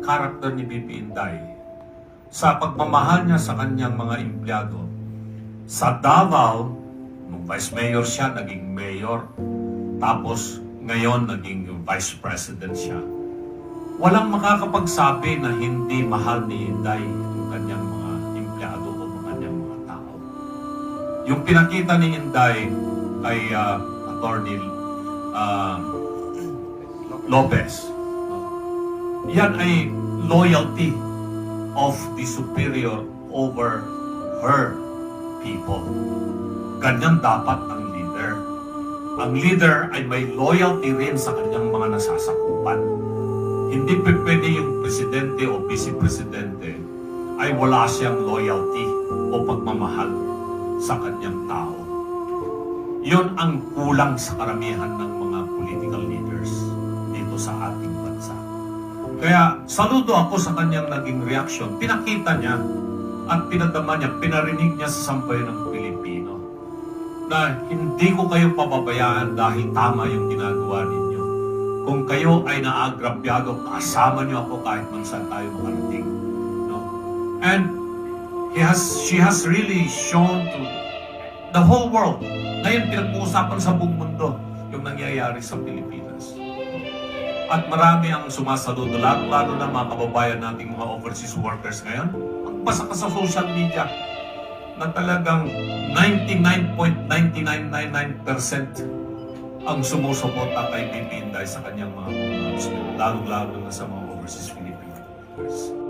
karakter ni BP Inday sa pagmamahal niya sa kanyang mga empleyado. Sa Davao, nung vice mayor siya, naging mayor. Tapos ngayon, naging vice president siya. Walang makakapagsabi na hindi mahal ni Inday yung kanyang mga empleyado o mga kanyang mga tao. Yung pinakita ni Inday kay Attorney Lopez, yan ay loyalty of the superior over her people. Ganyan dapat ang leader. Ang leader ay may loyalty rin sa kanyang mga nasasakupan. Hindi pwede yung presidente o vice-presidente ay wala siyang loyalty o pagmamahal sa kanyang tao. Yun ang kulang sa karamihan ng mga political leaders dito sa ating bansa. Kaya saludo ako sa kanyang naging reaksyon. Pinakita niya at pinadama niya, pinarinig niya sa sambayan ng Pilipino na hindi ko kayo pababayaan dahil tama yung ginagawa ninyo. Kung kayo ay naagrabyado, kasama niyo ako kahit man saan tayo makarating. No? And she has really shown to the whole world. Ngayon, pinag-uusapan sa buong mundo yung nangyayari sa Pilipinas. At marami ang sumasaludo, lalo na mga kababayan nating mga overseas workers ngayon. Magbasa ka sa social media na talagang 99.9999% ang sumusuporta kay BP Inday sa kanyang mga announcement, lalo na sa mga overseas Filipino workers.